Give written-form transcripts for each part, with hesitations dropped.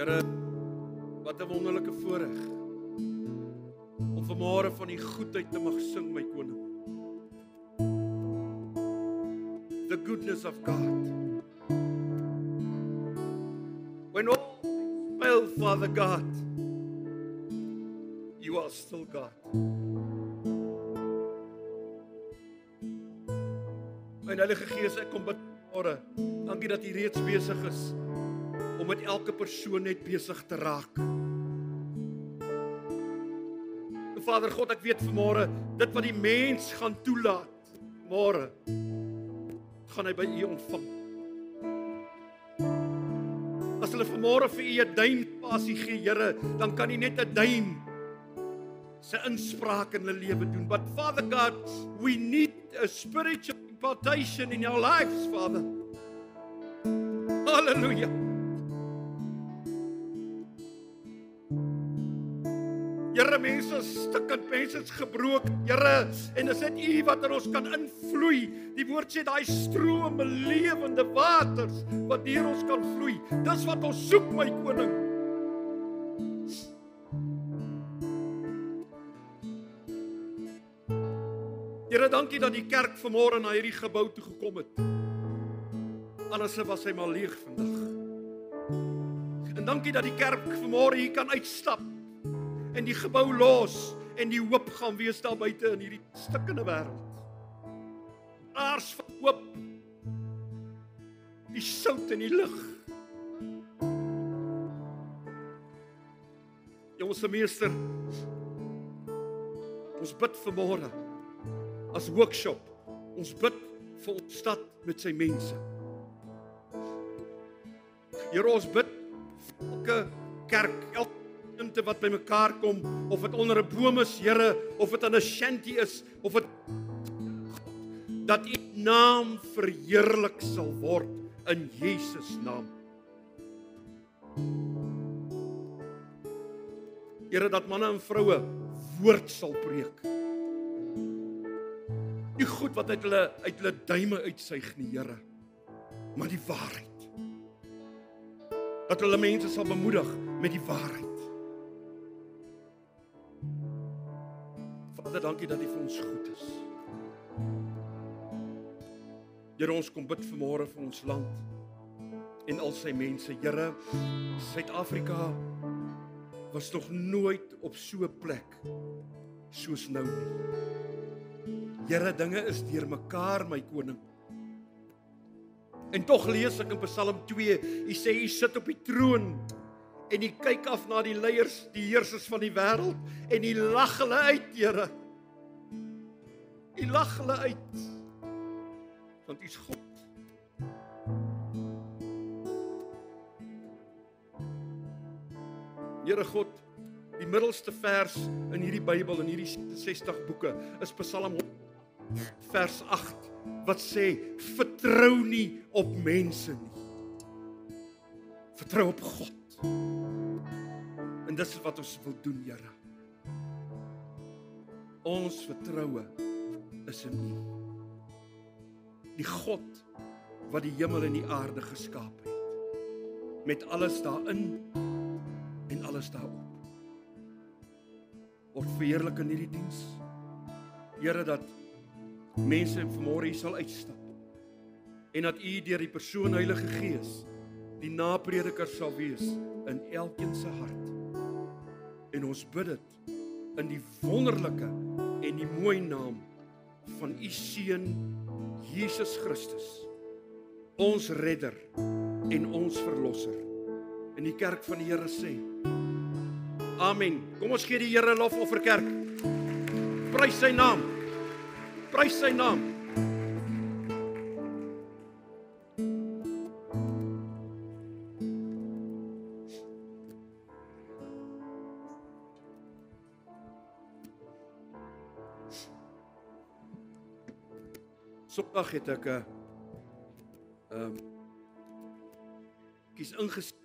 Here, wat 'n wonderlike voorreg om vanmôre van die goedheid te mag sing, my koning. The goodness of God. When all fail, Father God, you are still God. My Heilige Gees, ek kom bid vanmôre. Dankie dat U reeds besig is om met elke persoon net besig te raak. Vader God, ek weet vanmôre, dit wat die mens gaan toelaat, môre gaan hy by U ontvang. As hulle vanmôre vir U 'n duimspasie gee, Here, dan kan U net 'n duim se inspraak in hulle lewe doen. But Father God, we need a spiritual impartation in our lives, Father. Hallelujah. Here, mense is stukkend, mense is gebroken, Here, en is dit U wat in ons kan invloei. Die woord sê daai strome lewende waters wat deur ons kan vloei. Dis wat ons soek, my koning. Here, dankie dat die kerk vanmôre na hierdie gebou toe gekom het. Anders was hy maar leeg vandag. En dankie dat die kerk vanmôre hier kan uitstap en die gebou los en die hoop gaan wees daar buite in hierdie stikkende wêreld. Aars van hoop. Die sout in die lug. Jonge meester, ons bid vanmôre as workshop. Ons bid vir ons stad met sy mense. Here, ons bid vir elke kerk, elke gemeente wat by mekaar kom, of dit onder 'n boom is, Here, of dit in 'n shanty is, of dit dat U naam verheerlik sal word in Jesus naam. Here, dat manne en vroue woord sal preek. Nie goed wat uit hulle duime uitsuig nie, Here, maar die waarheid. Dat hulle mense sal bemoedig met die waarheid. Vader, dankie dat U vir ons goed is. Here, ons kom bid vanmôre vir ons land en al sy mense. Here, Suid-Afrika was nog nooit op so 'n plek soos nou nie. Here, dinge is deurmekaar, my koning. En tog lees ek in Psalm 2, U sê U sit op die troon en U kyk af na die leiers, die heersers van die wêreld en U lag hulle uit, Here. U lag hulle uit. Want U is God. Here God, die middelste vers in hierdie Bybel, in hierdie 60 boeke, is Psalm 100, vers 8, wat sê, vertrou nie op mense nie. Vertrou op God. En dis wat ons wil doen, Here. Ons vertroue is in U. Die God wat die hemel en die aarde geskaap het, met alles daarin en alles daarop. Word verheerlik in hierdie diens. Here, dat mense vanmôre hier sal uitstap en dat U deur die persoon Heilige Gees die naprediker sal wees in elkeen se hart. En ons bid dit in die wonderlike en die mooi naam van U seun Jesus Christus, ons redder en ons verlosser. En die kerk van die Here sê, amen. Kom ons gee die Here lofoffer, kerk. Prys sy naam. Prys sy naam. Sondag het ek kies ingesit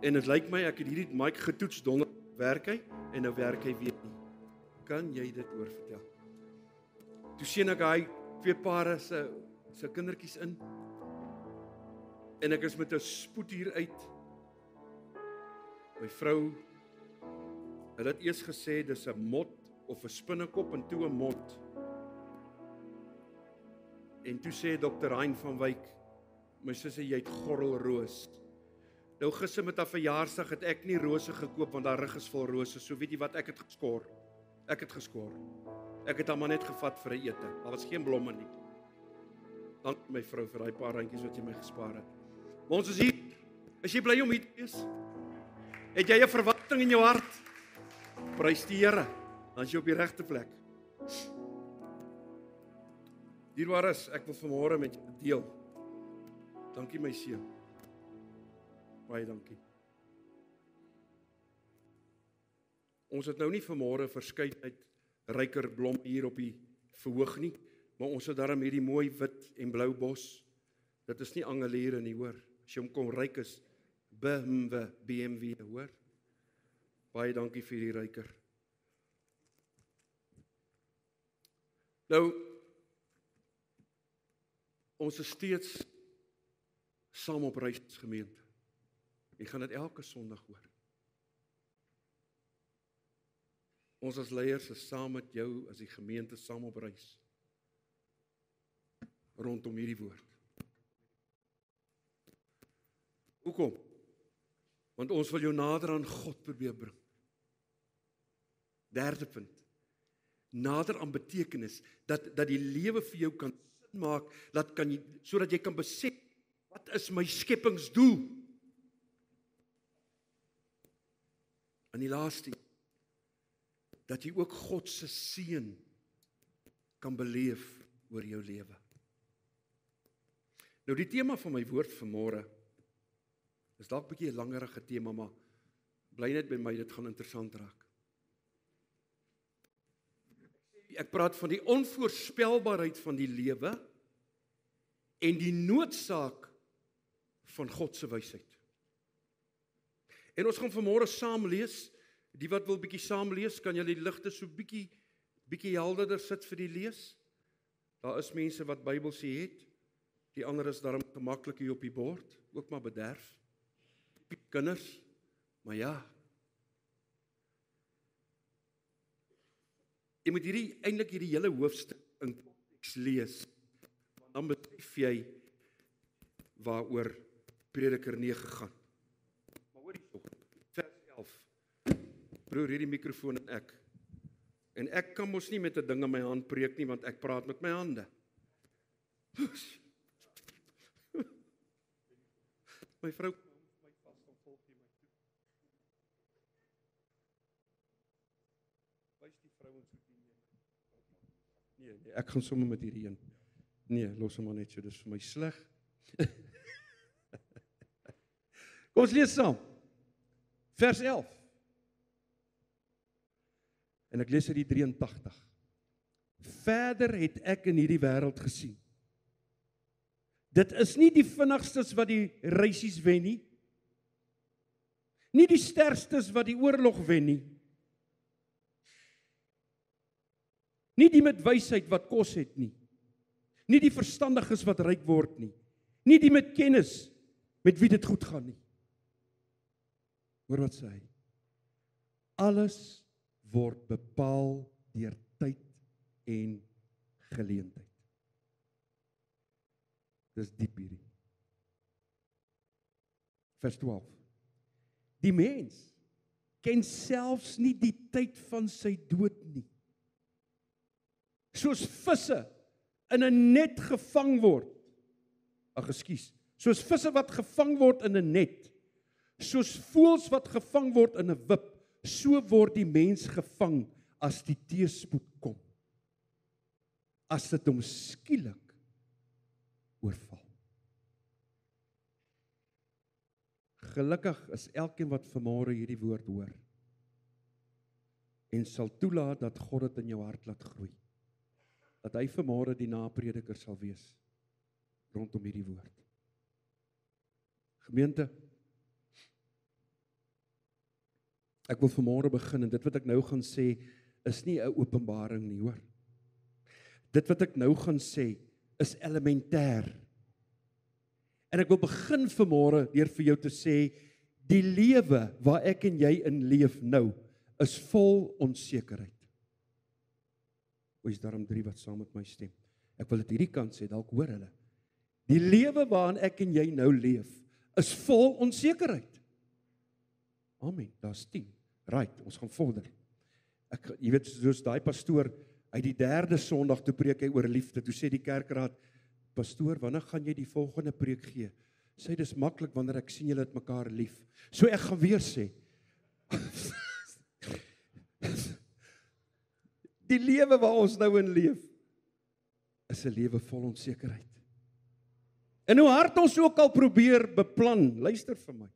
en dit lyk my ek het hierdie mic getoets, donderdag werk hy en nou werk hy weer nie. Kan jy dit oorvertel? Toe sien ek hy 2 pare se kindertjies in en ek is met 'n spoed hier uit My vrou het dit eers gesê, dis 'n mot of 'n spinnekop en toe 'n mot. En toe sê Dr. Hein van Wyk, my sussie, jy het gorrelroos. Nou gister met haar verjaarsdag het ek nie rose gekoop, want haar rug is vol rose, so weet jy wat, ek het geskoor. Ek het haar maar net gevat vir 'n ete, daar was geen blomme nie. Dankie my vrou vir daai paar randjies wat jy my gespaar het. Maar ons is hier, is jy bly om hier te wees? Het jy 'n verwagting in jou hart? Prys die Here, dan is jy op die regte plek. Dierbares, ek wil vanmôre met jou deel. Dankie my seun. Baie dankie. Ons het nou nie vanmôre verskeidenheid ryker blom hier op die verhoog nie, maar ons het daarom hierdie mooi wit en blou bos. Dit is nie angeliere nie, hoor. As jy hom kom ryk is, BMW, hoor. Baie dankie vir die ryker. Nou, ons is steeds saam op reis as gemeente. Jy gaan dit elke Sondag hoor. Ons as leiers is saam met jou as die gemeente saam op reis rondom hierdie woord. Hoekom? Want ons wil jou nader aan God probeer bring. Derde punt. Nader aan betekenis, dat die lewe vir jou kan sin maak, sodat jy kan besef, wat is my skepingsdoel? En die laaste, dat jy ook God se seën kan beleef oor jou lewe. Nou die tema van my woord vanmôre is dalk 'n bietjie 'n langerige tema, maar bly net by my, dit gaan interessant raak. Ek praat van die onvoorspelbaarheid van die lewe en die noodsaak van God se wysheid. En ons gaan vanmôre saam lees. Die wat wil bietjie saam lees, kan julle die ligte so bietjie helderder sit vir die lees. Daar is mense wat Bybelsie het. Die ander is daarom gemaklik hier op die bord, ook maar bederf. Kinders, maar ja. Jy moet eintlik hierdie hele hoofstuk in konteks lees. Dan besef jy waaroor Prediker 9 gaan. Maar hoor hierso, vers 11. Broer, hierdie mikrofoon en ek kan mos nie met 'n ding in my hand preek nie, want ek praat met my hande. My vrou kom my vas, dan volg jy my toe. Wys die vrouens hoe die Nee, ek gaan sommer met hierdie een. Nee, los hom maar net so, dis vir my sleg. Kom ons lees saam. Vers 11. En ek lees uit die 83. Verder het ek in hierdie wêreld gesien. Dit is nie die vinnigstes wat die reisies wen nie. Nie die sterkstes wat die oorlog wen nie. Nie die met wysheid wat kos het nie. Nie die verstandiges wat ryk word nie. Nie die met kennis met wie dit goed gaan nie. Hoor wat sê hy? Alles word bepaal deur tyd en geleentheid. Dis diep hierdie. Vers 12. Die mens ken selfs nie die tyd van sy dood nie. Soos visse in 'n net gevang word. Soos visse wat gevang word in 'n net. Soos voëls wat gevang word in 'n wip. So word die mens gevang as die teëspoed kom. As dit hom skielik oorval. Gelukkig is elkeen wat vanmôre hierdie woord hoor en sal toelaat dat God dit in jou hart laat groei. Dat hy vanmôre die naprediker sal wees rondom hierdie woord. Gemeente, ek wil vanmôre begin en dit wat ek nou gaan sê is nie 'n openbaring nie, hoor. Dit wat ek nou gaan sê is elementêr. En ek wil begin vanmôre deur vir jou te sê Die lewe waar ek en jy in leef nou, is vol onsekerheid. Is daarom 3 wat saam met my stem. Ek wil dit hierdie kant sê, dalk hoor hulle. Die lewe waarin ek en jy nou leef, is vol onsekerheid. Amen, daar's 10. Right, ons gaan vorder. Jy weet, soos daai pastoor, uit die 3de Sondag, toe preek hy oor liefde, toe sê die kerkraad, pastoor, wanneer gaan jy die volgende preek gee? Sê, dis maklik wanneer ek sien julle het mekaar lief. So ek gaan weer sê, die lewe waar ons nou in leef, is 'n lewe vol onsekerheid. En hoe hard ons ook al probeer beplan, luister vir my,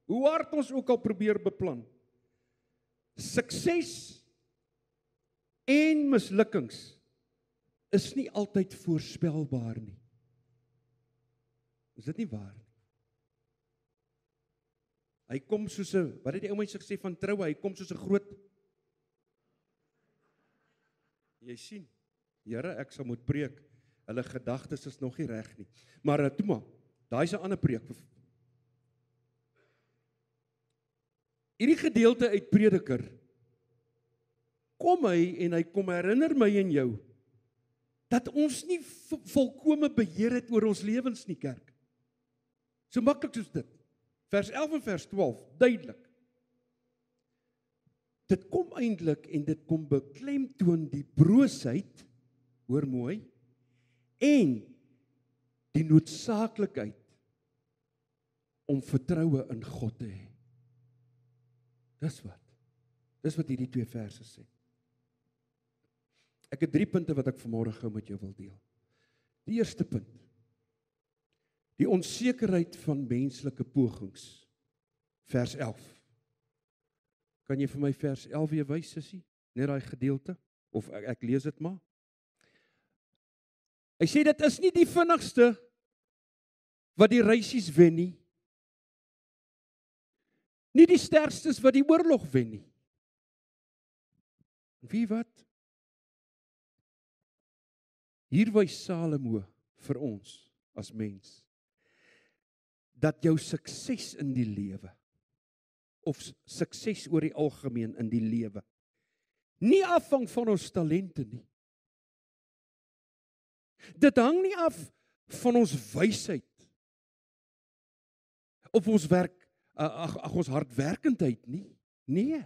hoe hard ons ook al probeer beplan, sukses en mislukkings is nie altyd voorspelbaar nie. Is dit nie waar nie? Hy kom soos 'n, wat het die ou mens gesê van troue, hy kom soos 'n groot, jy sien, Here, ek sal moet preek, hulle gedagtes is nog nie reg nie, maar toe maar, daai is 'n ander preek. Hierdie gedeelte uit Prediker, kom hy en hy kom herinner my en jou, dat ons nie volkome beheer het oor ons lewens nie, kerk. So maklik soos dit. Vers 11 en vers 12, duidelik. Dit kom eintlik en dit kom beklemtoon die broosheid, hoor mooi, en die noodsaaklikheid om vertroue in God te hê. Dis wat hierdie 2 verse sê. Ek het 3 punte wat ek vanmôre gou met jou wil deel. Die eerste punt, die onsekerheid van menslike pogings, vers 11. Kan jy vir my vers 11 weer wys, sussie? Net daai gedeelte? Of ek lees dit maar. Hy sê dit is nie die vinnigste wat die reisies wen nie. Nie die sterkstes wat die oorlog wen nie. Wie wat? Hier wys Salomo vir ons as mens, dat jou sukses in die lewe, of sukses oor die algemeen in die lewe, nie afhang van ons talente nie. Dit hang nie af van ons wysheid, of ons werk, ons hardwerkendheid nie. Nee.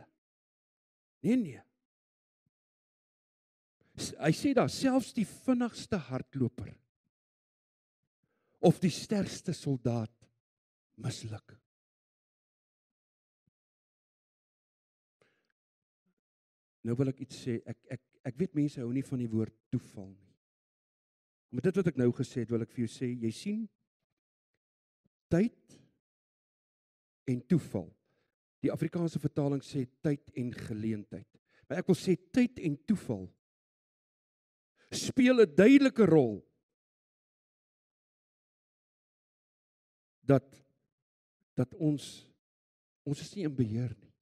Hy sê daar, selfs die vinnigste hardloper, of die sterkste soldaat, misluk. Nou wil ek iets sê, ek weet mense hou nie van die woord toeval nie. Met dit wat ek nou gesê het, wil ek vir jou sê, jy sien, tyd en toeval. Die Afrikaanse vertaling sê tyd en geleentheid. Maar ek wil sê tyd en toeval speel 'n duidelike rol dat ons is nie in beheer nie.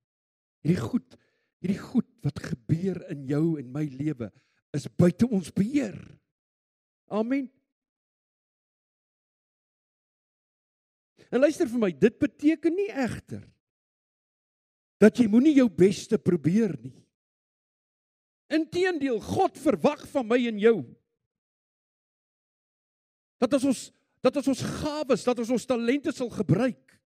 Hierdie goed wat gebeur in jou en my lewe is buite ons beheer. Amen. En luister vir my, dit beteken nie egter dat jy moenie jou beste probeer nie. Inteendeel, God verwag van my en jou dat as ons gawes, dat ons talente sal gebruik.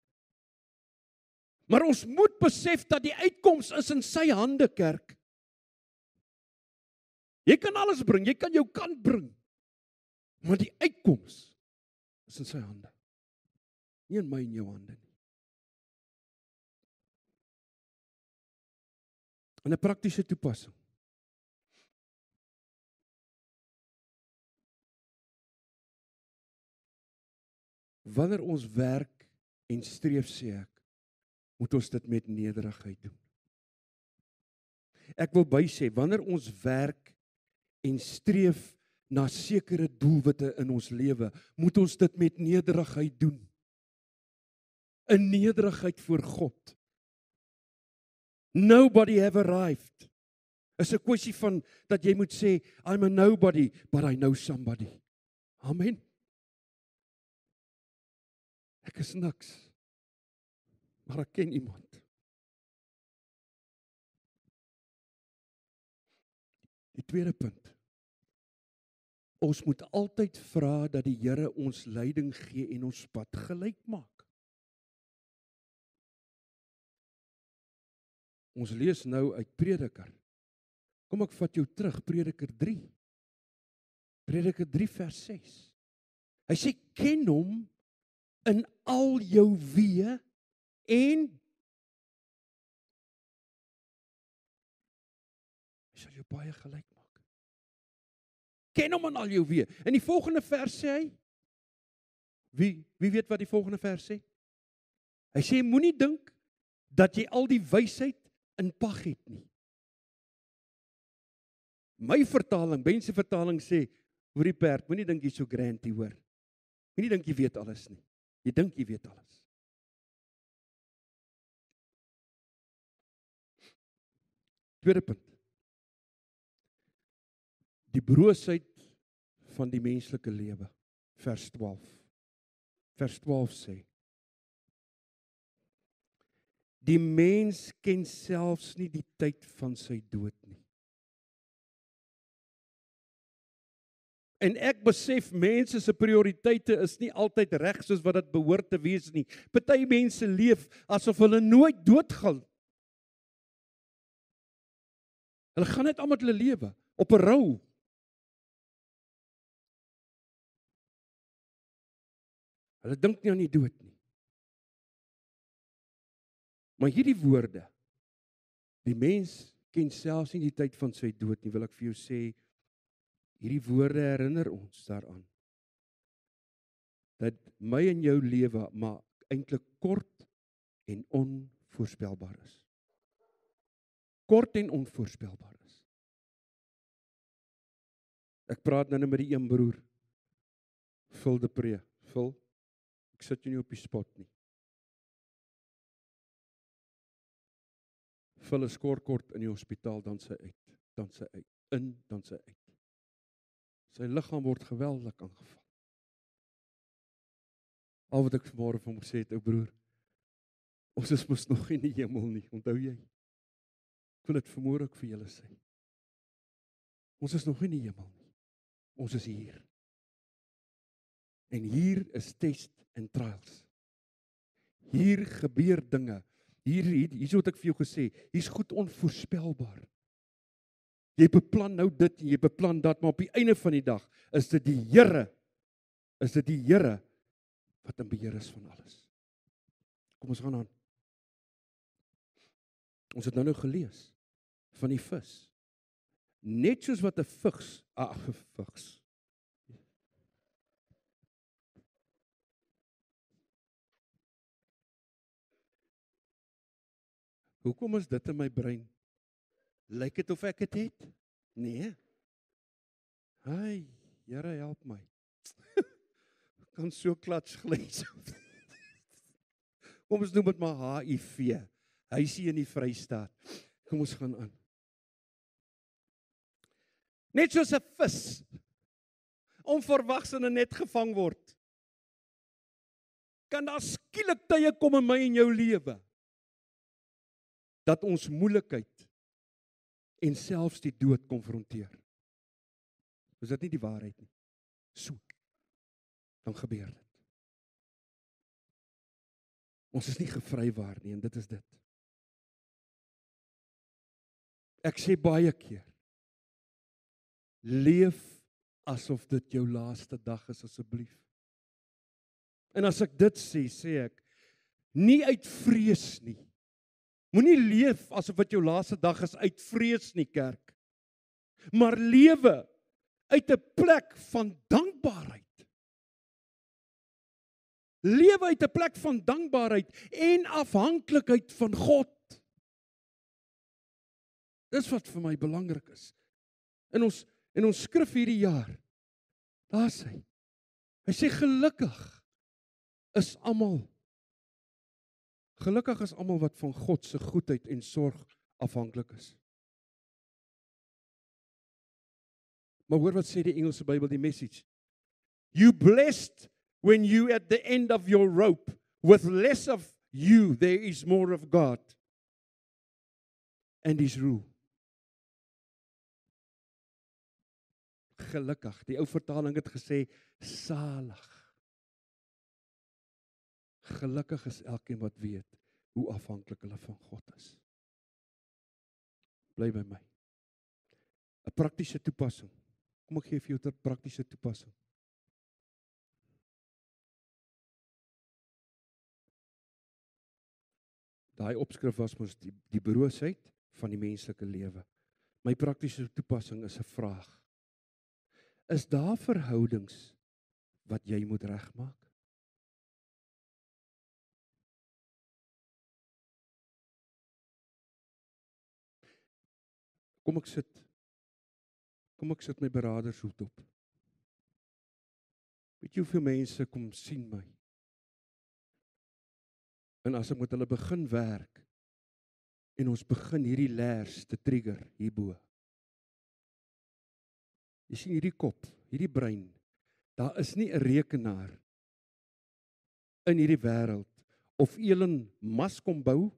Maar ons moet besef dat die uitkoms is in sy hande, kerk. Jy kan alles bring, jy kan jou kant bring, maar die uitkoms is in sy hande. Nie in my en jou hande nie. In 'n praktiese toepassing. Wanneer ons werk en streef, sê ek, moet ons dit met nederigheid doen. Ek wil bysê, wanneer ons werk en streef na sekere doelwitte in ons lewe, moet ons dit met nederigheid doen. In nederigheid voor God. Nobody have arrived. Is 'n kwessie van dat jy moet sê, I'm a nobody, but I know somebody. Amen. Ek is niks. Maar ek ken iemand. Die tweede punt. Ons moet altyd vra dat die Here ons leiding gee en ons pad gelyk maak. Ons lees nou uit Prediker. Kom ek vat jou terug, Prediker 3. Prediker 3 vers 6. Hy sê, ken hom in al jou weë en hy sal jou baie gelyk maak. Ken hom in al jou weë. In die volgende vers sê hy, wie weet wat die volgende vers sê? Hy sê, moenie dink dat jy al die wysheid in pag het nie. My vertaling, Bense vertaling sê, hoor die perd, moenie dink jy so grand hier hoor. Moenie dink jy weet alles nie. Jy dink jy weet alles. Tweede punt. Die broosheid van die menslike lewe. Vers 12. Vers 12 sê, die mens ken selfs nie die tyd van sy dood nie. En ek besef mense se prioriteite is nie altyd reg soos wat dit behoort te wees nie. Party mense leef asof hulle nooit doodgaan. Hulle gaan net aan met hulle lewe op 'n rou. Hulle dink nie aan die dood nie. Maar hierdie woorde, die mens ken selfs nie die tyd van sy dood nie, wil ek vir jou sê, hierdie woorde herinner ons daaraan, dat my en jou lewe maar eintlik kort en onvoorspelbaar is. Kort en onvoorspelbaar is. Ek praat nou met die een broer, Phil de Pre. Phil, ek sit jou nie op die spot nie. Phil is kort in die hospitaal, dan sy uit, dan sy uit. Sy liggaam word geweldig aangeval. Al wat ek vanmôre vir hom gesê het, ou broer, ons is mos nog in die hemel nie, onthou jy? Ek wil dit vanmôre ook vir julle sê. Ons is nog in die hemel nie. Ons is hier. En hier is test en trials. Hier gebeur dinge. Hier wat ek vir jou gesê, hier's goed onvoorspelbaar. Jy beplan nou dit en jy beplan dat, maar op die einde van die dag is dit die Here wat in beheer is van alles. Kom ons gaan aan. Ons het nou gelees van die vis. Net soos wat 'n vigs. Hoekom is dit in my brein? Lyk dit of ek dit het? Nee. Ai, Here help my. Kan so klats glyds. Kom ons noem dit maar HIV. Hy is hier in die Vrystaat. Kom ons gaan aan. Net soos 'n vis onverwags in 'n net gevang word, kan daar skielik tye kom in my en jou lewe dat ons moeilikheid en selfs die dood konfronteer. Is dit nie die waarheid nie? So, dan gebeur dit. Ons is nie gevrywaar nie, en dit is dit. Ek sê baie keer, leef asof dit jou laaste dag is asseblief. En as ek dit sê, sê ek, nie uit vrees nie. Moenie leef asof dit jou laaste dag is uit vrees nie, kerk. Maar lewe uit 'n plek van dankbaarheid. Lewe uit 'n plek van dankbaarheid en afhanklikheid van God. Dis wat vir my belangrik is. In ons skrif hierdie jaar, daar sê hy. Hy sê gelukkig is almal wat van God se goedheid en sorg afhanklik is. Maar hoor wat sê die Engelse Bybel, die Message. You blessed when you at the end of your rope with less of there is more of God and His rule. Gelukkig, die ou vertaling het gesê, salig. Gelukkig is elkeen wat weet hoe afhanklik hulle van God is. Bly by my. 'n Praktiese toepassing. Kom ek gee vir jou 'n praktiese toepassing. Daai opskrif was mos die broosheid van die menslike lewe. My praktiese toepassing is 'n vraag. Is daar verhoudings wat jy moet regmaak? Kom ek sit my beradershoed op. Weet jy hoeveel mense kom sien my? En as ek met hulle begin werk, en ons begin hierdie leers te trigger hierbo. Jy sien hierdie kop, hierdie brein, daar is nie 'n rekenaar in hierdie wêreld, of Elon Musk kom bou,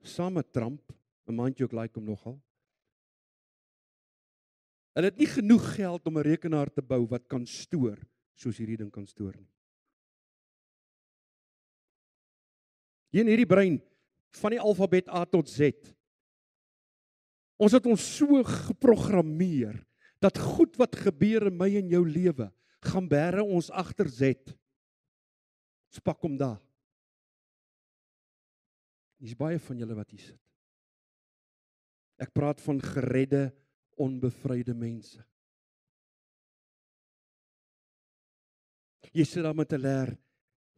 saam met Trump, 'n mandjie ook like hom nogal. Hulle het nie genoeg geld om 'n rekenaar te bou wat kan stoor, soos hierdie ding kan stoor nie. Hier in hierdie brein, van die alfabet A tot Z, ons het ons so geprogrammeer, dat goed wat gebeur in my en jou lewe, gaan bære ons agter Z. Ons pak hom daar. Hier's baie van julle wat hier sit. Ek praat van geredde, onbevryde mense. Jy sit daar met 'n leer,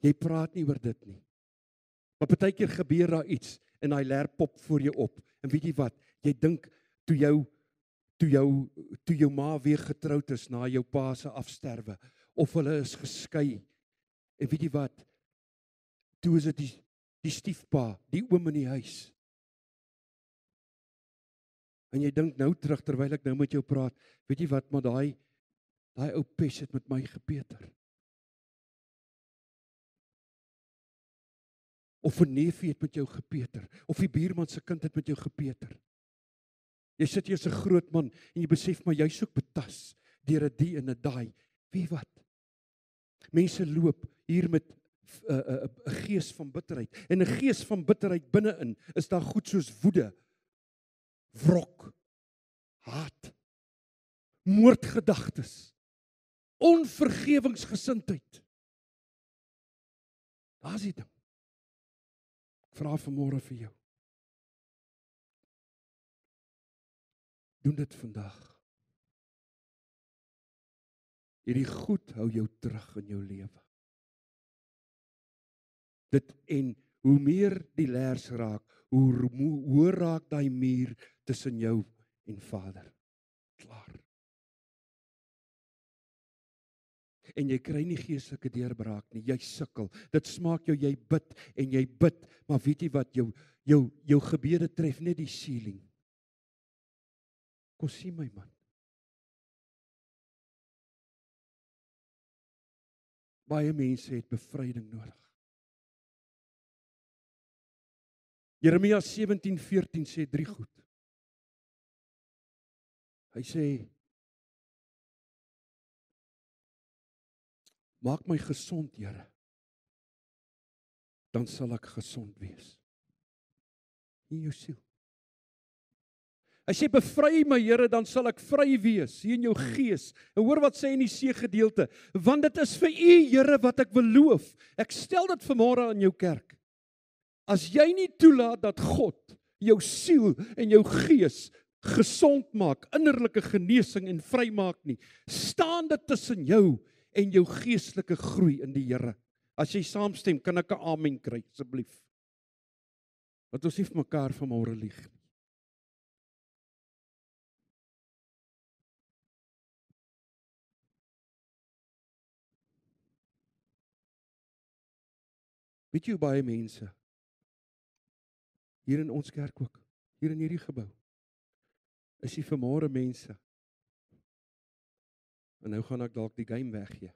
jy praat nie oor dit nie. Maar partykeer gebeur daar iets, en daai leer pop voor jou op. En weet jy wat, jy dink, toe jou ma weer getroud is, na jou pa se afsterwe, of hulle is geskei, en weet jy wat, toe is dit die stiefpa, die oom in die huis. En jy dink nou terug, terwyl ek nou met jou praat, weet jy wat, maar daai ou pes het met my gepeter. Of 'n neefie het met jou gepeter, of die buurman se kind het met jou gepeter. Jy sit hier as 'n groot man, en jy besef, maar jy soek betas, deur 'n die en 'n daai. Wie wat? Mense loop hier met 'n gees van bitterheid, en 'n gees van bitterheid binne-in, is daar goed soos woede, wrok, haat, moordgedagtes, onvergewingsgesindheid. Daar's die ding. Ek vra vanmôre vir jou. Doen dit vandag. Hierdie goed hou jou terug in jou lewe. Dit, en hoe meer die leers raak, hoe hoër raak daai muur tussen jou en Vader. Klaar. En jy kry nie geestelike deurbraak nie, jy sukkel. Dit smaak jou, jy bid, maar weet jy wat, jou gebede tref net die ceiling. Kom sien my man. Baie mense het bevryding nodig. Jeremia 17:14 sê 3 goed. Hy sê, maak my gesond, Here, dan sal ek gesond wees. In jou siel. Hy sê, bevry my, Here, dan sal ek vry wees, hier in jou gees. En hoor wat sê in die C-gedeelte, want dit is vir U, Here, wat ek beloof. Ek stel dit vanmôre aan jou kerk. As jy nie toelaat dat God jou siel en jou gees gesond maak, innerlike genesing en vrymaak nie, staan dit tussen jou en jou geestelike groei in die Here. As jy saamstem, kan ek 'n amen kry, asseblief. Want ons nie vir mekaar vanmôre lieg nie. Weet jy hoe baie mense, hier in ons kerk ook, hier in hierdie gebou, is die vanmôre mense, en nou gaan ek dalk die game weggee,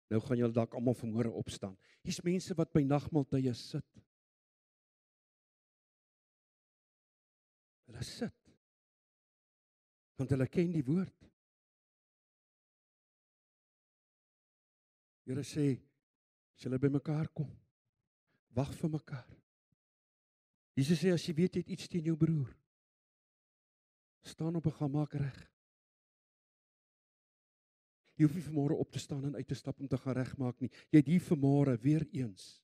Nou gaan julle dalk almal vanmôre opstaan. Hier's mense wat by nagmaaltye sit. Hulle sit, want hulle ken die woord. Here sê, as julle by mekaar kom, wag vir mekaar. Jesus sê, as jy weet jy het iets teen jou broer, staan op en gaan maak reg. Jy hoef nie vanmôre op te staan en uit te stap om te gaan regmaak nie. Jy het hier vanmôre weer eens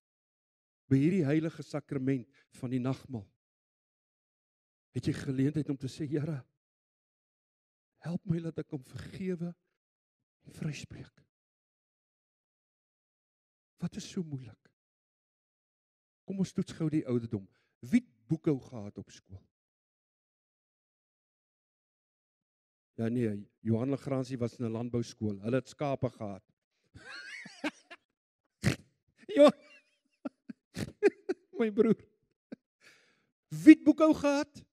by hierdie heilige sakrament van die nagmaal het jy geleentheid om te sê, Here, help my dat ek hom vergewe en vryspreek. Wat is so moeilik? Kom ons toets gou die ouderdom. Wie het boekhou gehad op skool? Ja nee, Johan Legrandsie was in 'n landbouskool. Hulle het skape gehad. Ja. My broer. Wie het boekhou gehad?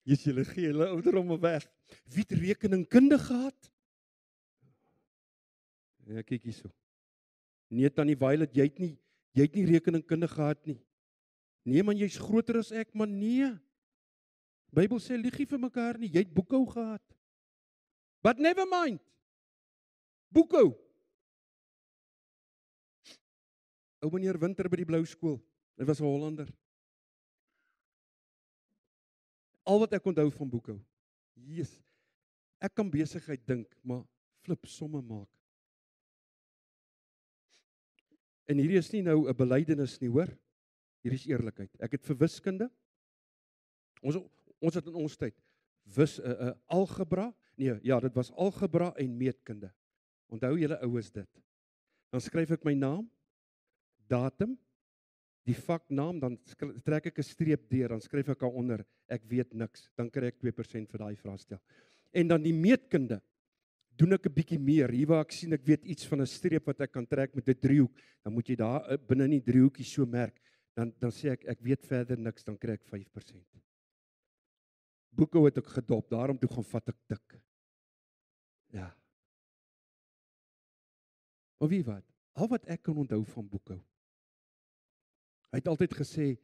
Julle gee hulle ouderdomme weg. Wie het rekeningkunde gehad? Ja, kyk hierso. Nee, tannie Violet, jy het nie rekeningkunde gehad nie. Nee man, jy's groter as ek, man, nee. Bybel sê liegie vir mekaar nie, jy het boekhou gehad. But never mind. Boekhou. Ou meneer Winter by die Blou Skool. Hy was 'n Hollander. Al wat ek onthou van boekhou. Jesus. Ek kan besigheid dink, maar flip somme maak. En hierdie is nie nou 'n belydenis nie, hoor. Hierdie is eerlikheid. Ek het vir wiskunde. Ons het in ons tyd algebra. Nee, ja, dit was algebra en meetkunde. Onthou julle oues dit. Dan skryf ek my naam, datum, die vaknaam, dan trek ek 'n streep deur, dan skryf ek daaronder, ek weet niks, dan kry ek 2% vir daai vraestel. En dan die meetkunde, doen ek 'n bietjie meer. Hier waar ek sien ek weet iets van 'n streep wat ek kan trek met 'n driehoek, dan moet jy daar binne in die driehoekie so merk. Dan sê ek weet verder niks, dan kry ek 5%. Boekhou het ek gedop, daarom toe gaan vat ek tik. Ja. Maar wie wat? Al wat ek kan onthou van boekhou. Hy het altyd gesê,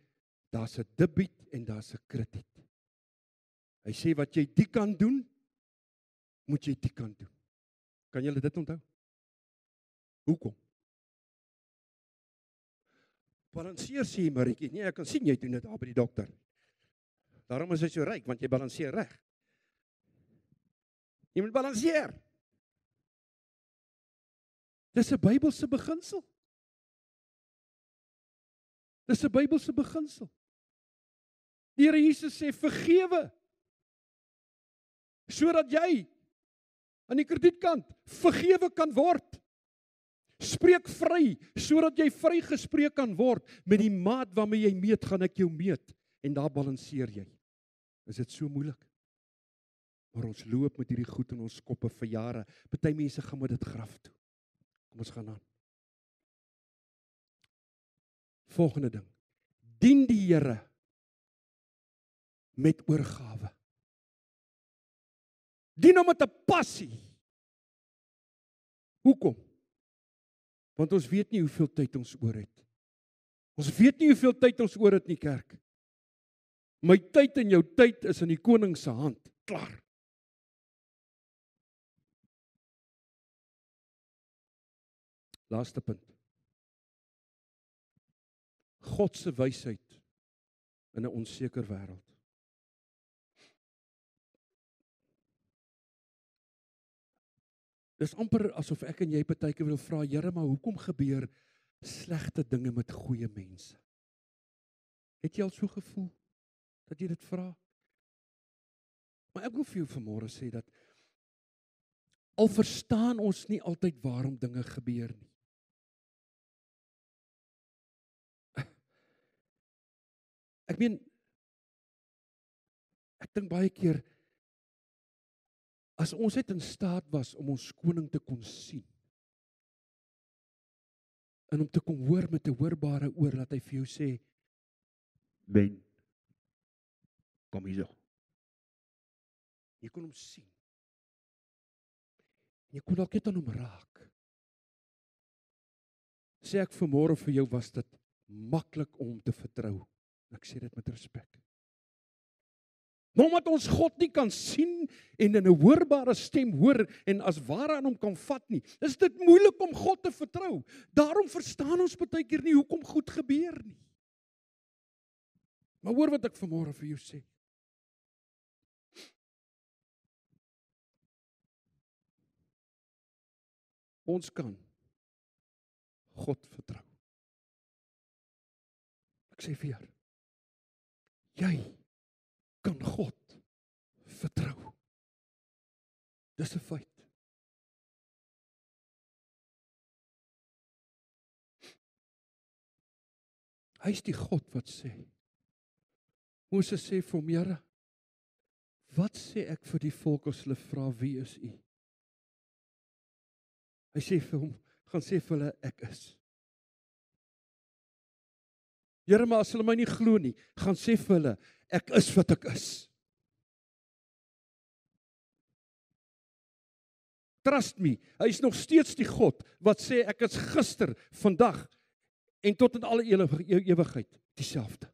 daar's 'n debiet en daar's 'n krediet. Hy sê wat jy die kan doen, moet jy die kan doen. Kan julle dit onthou? Hoekom? Balanseer sê jy, Maritjie. Nee, ek kan sien jy doen dit daar by die dokter. Daarom is hy so ryk, want jy balanseer reg. Jy moet balanseer. Dis 'n Bybelse beginsel. Dis 'n Bybelse beginsel. Die Here Jesus sê vergewe, sodat jy aan die kredietkant vergewe kan word. Spreek vry, sodat jy vrygespreek kan word. Met die maat waarmee jy meet, gaan ek jou meet. En daar balanseer jy. Is dit so moeilik? Maar ons loop met hierdie goed in ons koppe vir jare. Party mense gaan met dit graf toe. Kom ons gaan aan. Volgende ding. Dien die Here met oorgawe. Dien hom met 'n passie. Hoekom? Want ons weet nie hoeveel tyd ons oor het. Ons weet nie hoeveel tyd ons oor het nie, kerk. My tyd en jou tyd is in die koning se hand. Klaar. Laaste punt. God se wysheid in 'n onseker wêreld. Dis amper asof ek en jy partykeer wil vra, Here, maar hoekom gebeur slegte dinge met goeie mense? Het jy al so gevoel dat jy dit vra? Maar ek wil vir jou vanmôre sê dat al verstaan ons nie altyd waarom dinge gebeur nie. Ek meen, ek dink baie keer, as ons net in staat was om ons koning te kon sien, en om te kon hoor met 'n hoorbare oor, dat hy vir jou sê, Ben, kom hier so. Jy kon hom sien. Jy kon dalk net aan hom raak. Sê ek vanmôre vir jou, was dit maklik om te vertrou. Ek sê dit met respek. Maar omdat ons God nie kan sien en in 'n hoorbare stem hoor en as ware aan hom kan vat nie, is dit moeilik om God te vertrou. Daarom verstaan ons baie keer nie hoekom goed gebeur nie. Maar hoor wat ek vanmôre vir jou sê. Ons kan God vertrou. Ek sê vir jou, jy kan God vertrou. Dis 'n feit. Hy is die God wat sê. Moses sê vir hom, Here, wat sê ek vir die volk as hulle vra wie is U? Hy sê vir hom, gaan sê vir hulle ek is. Here, maar as hulle my nie glo nie, gaan sê vir hulle ek is wat ek is. Trust me, hy is nog steeds die God wat sê ek is gister, vandag en tot in alle ewigheid dieselfde.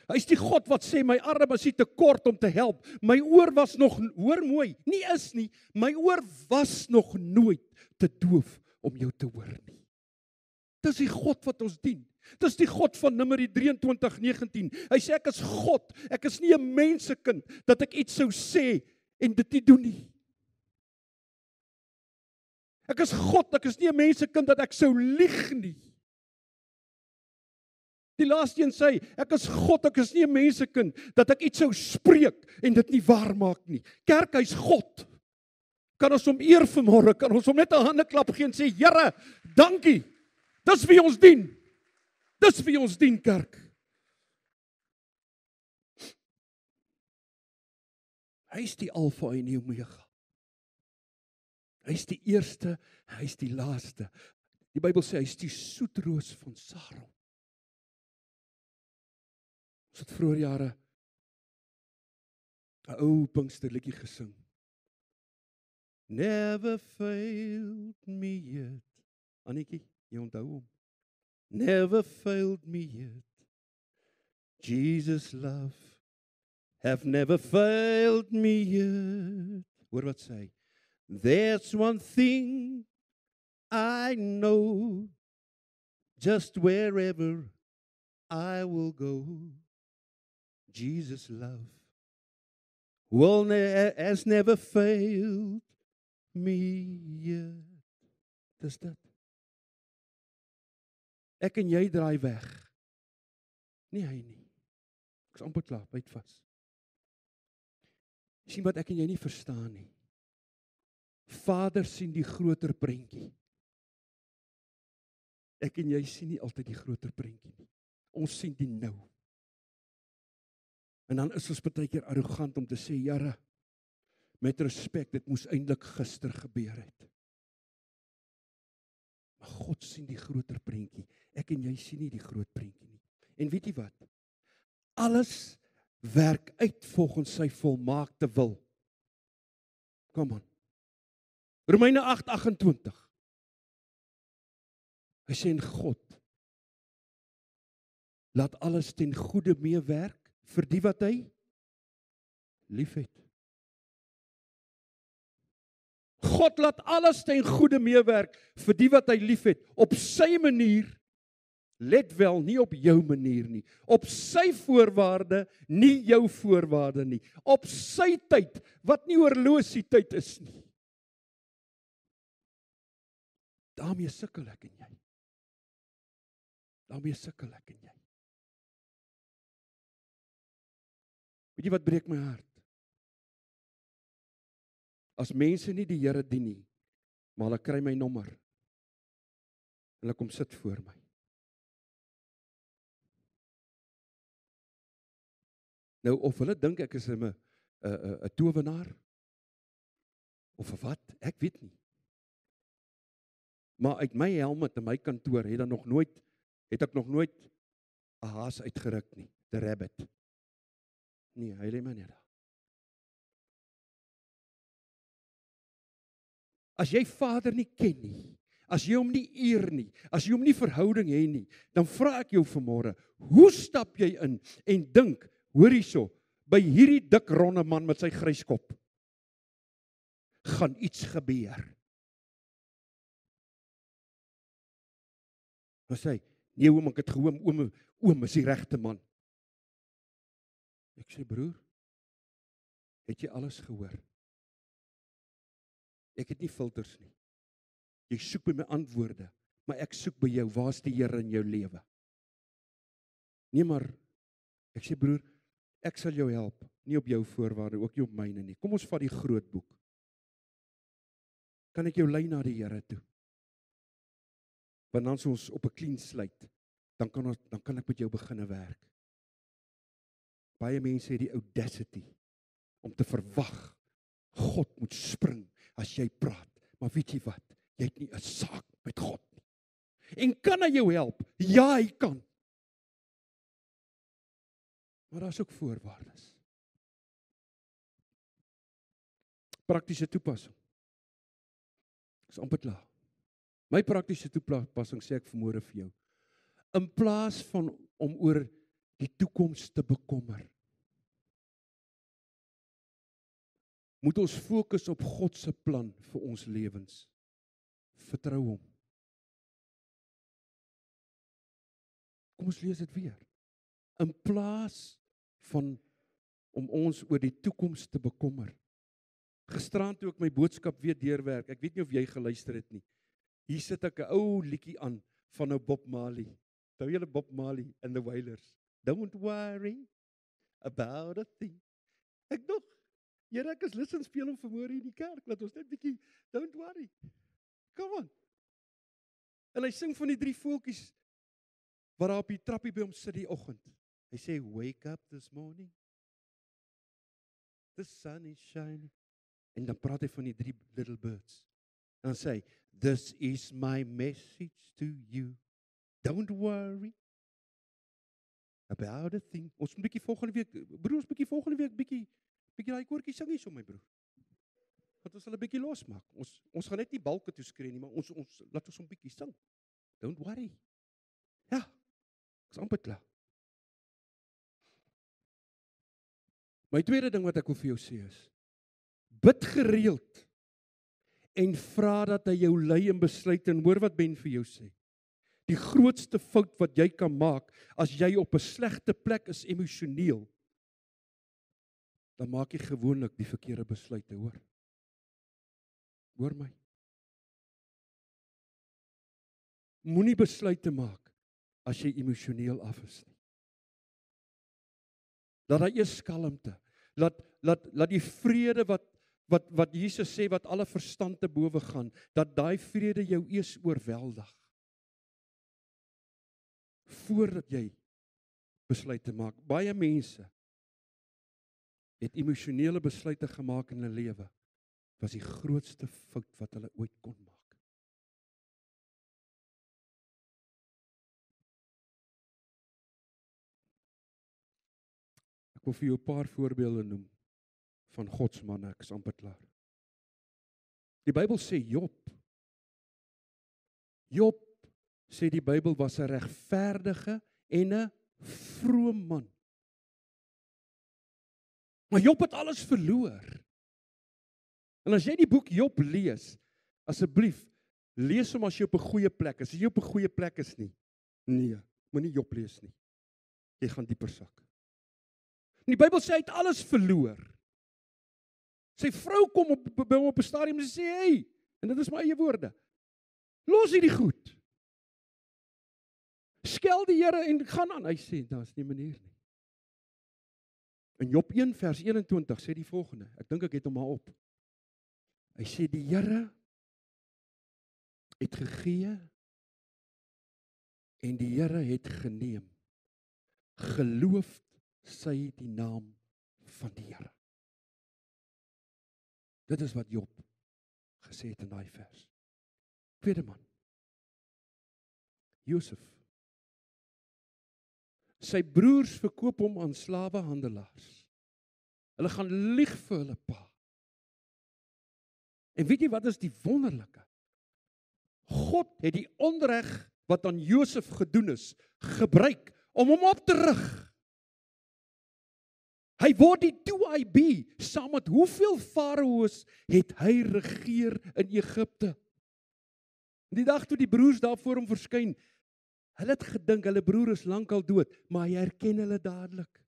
Hy is die God wat sê my arm is nie te kort om te help. My oor was nog, hoor mooi, nie is nie, my oor was nog nooit te doof om jou te hoor nie. Dis die God wat ons dien. Dis die God van Numeri 23:19. Hy sê ek is God, ek is nie 'n mensekind dat ek iets sou sê en dit nie doen nie. Ek is God, ek is nie 'n mensekind dat ek sou lieg nie. Die laaste een sê, ek is God, ek is nie 'n mensekind dat ek iets sou spreek en dit nie waar maak nie. Kerk, hy's God. Kan ons hom eer vanmôre, kan ons hom net 'n handeklap gee en sê, Here, dankie. Dis wie ons dien. Dis wie ons dien, kerk. Hy is die Alfa en die Omega. Hy is die eerste, hy is die laaste. Die Bybel sê hy is die soetroos van Saron. Ons het vroeër jare 'n ou Pinksterliedjie gesing. Never failed me yet. Annetjie, jy onthou hom? Never failed me yet. Jesus' love have never failed me yet. Hoor wat sê hy? There's one thing I know, just wherever I will go, Jesus' love has never failed me yet. Dis dit. Ek en jy draai weg. Nie hy nie. Ek is amper klaar, byt vas. Sien wat ek en jy nie verstaan nie. Vader sien die groter prentjie. Ek en jy sien nie altyd die groter prentjie nie. Ons sien die nou. En dan is ons baie keer arrogant om te sê, Here, met respek, dit moes eintlik gister gebeur het. Maar God sien die groter prentjie. Ek en jy sien nie die groot prentjie nie. En weet jy wat? Alles werk uit volgens sy volmaakte wil. Kom aan. Romeine 8:28. Hy sê in God, laat alles ten goeie meewerk vir die wat hy liefhet. God laat alles ten goeie meewerk vir die wat hy liefhet, op sy manier. Let wel, nie op jou manier nie. Op sy voorwaarde, nie jou voorwaarde nie. Op sy tyd, wat nie oorlosie tyd is nie. Daarmee sukkel ek en jy. Daarmee sukkel ek en jy. Weet jy wat breek my hart? As mense nie die Here dien nie, maar hulle kry my nommer. Hulle kom sit voor my. Nou, of hulle dink ek is 'n towenaar, of wat, ek weet nie. Maar uit my helmet in my kantoor het ek nog nooit 'n haas uitgeruk nie, 'n rabbit. Nee, hy lê maar net daar. As jy Vader nie ken nie, as jy hom nie eer nie, as jy hom nie verhouding het nie, dan vra ek jou vanmôre, hoe stap jy in en dink, hoor hierso, by hierdie dik ronde man met sy grys kop, gaan iets gebeur. Dan sê hy, nee oom, ek het gehoor, oom is die regte man. Ek sê, broer, het jy alles gehoor? Ek het nie filters nie. Jy soek by my antwoorde, maar ek soek by jou, waar is die Here in jou lewe? Nee, maar, ek sê broer, ek sal jou help, nie op jou voorwaarde, ook nie op myne nie. Kom ons vat die groot boek. Kan ek jou lei na die Here toe? Want dan as ons op 'n clean slate, dan kan ek met jou begine werk. Baie mense het die audacity om te verwag, God moet spring as jy praat. Maar weet jy wat? Jy het nie 'n saak met God nie. En kan hy jou help? Ja, hy kan. Maar daar is ook voorwaardes. Praktiese toepassing. Dis amper klaar. My praktiese toepassing sê ek vanmôre vir jou. In plaas van om oor die toekoms te bekommer, moet ons fokus op God se plan vir ons lewens. Vertrou hom. Kom ons lees dit weer. In plaas van om ons oor die toekoms te bekommer. Gisterand toe ek my boodskap weer deurwerk, ek weet nie of jy geluister het nie. Hier sit ek 'n ou liedjie aan van nou Bob Marley. Onthou julle Bob Marley and the Wailers? Don't worry about a thing. Ek nog, Here, ek is lus om speel hom vanmôre in die kerk, laat ons net bietjie, don't worry. Come on. En hy sing van die 3 voeltjies wat daar op die trappie by hom sit die oggend. Hy sê, wake up this morning, the sun is shining. En dan praat hy van die 3 little birds. En dan sê hy, this is my message to you. Don't worry about a thing. Ons moet bietjie volgende week, broer, ons bietjie volgende week, bietjie daai koortjie sing hier so, my broer. Want ons sal 'n bietjie losmaak. Ons gaan net nie balke toe skree nie, maar ons laat ons 'n bietjie sing. Don't worry. Ja, is amper klaar. My tweede ding wat ek wil vir jou sê is, bid gereeld en vra dat hy jou lei in besluite. En hoor wat Ben vir jou sê. Die grootste fout wat jy kan maak as jy op 'n slegte plek is emosioneel, dan maak jy gewoonlik die verkeerde besluite, hoor. Hoor my. Moenie besluite maak as jy emosioneel af is nie. Laat daar eers kalmte. Laat die vrede wat Jesus sê wat alle verstand te bowe gaan, dat daai vrede jou eers oorweldig. Voordat jy besluite maak. Baie mense het emosionele besluite gemaak in hulle lewe. Was die grootste fout wat hulle ooit kon maak. Ek wil vir jou 'n paar voorbeelde noem van godsmanne, ek is amper klaar. Die Bybel sê Job sê die Bybel was 'n regverdige en 'n vrome man. Maar Job het alles verloor. En as jy die boek Job lees, asseblief, lees hom as jy op 'n goeie plek is. As jy op 'n goeie plek is nie. Nee, moenie Job lees nie. Jy gaan dieper sak. En die Bybel sê hy het alles verloor. Sy vrou kom by hom op 'n stadium en sê, hey, en dit is my eie woorde, los hierdie goed. Skel die Here en gaan aan. Hy sê, daar is nie manier nie. In Job 1 vers 21 sê die volgende, ek dink ek het hom maar op. Hy sê, die Here het gegee en die Here het geneem. Geloof sy die naam van die Here. Dit is wat Job gesê het in daai vers. Tweede man, Josef. Sy broers verkoop hom aan slawehandelaars. Hulle gaan lieg vir hulle pa. En weet jy wat is die wonderlike? God het die onreg wat aan Josef gedoen is, gebruik om hom op te rig. Hy word die 2IB, saam met hoeveel farao's het hy regeer in Egipte. Die dag toe die broers daar voor hom verskyn, hulle het gedink hulle broer is lankal dood, maar hy herken hulle dadelik.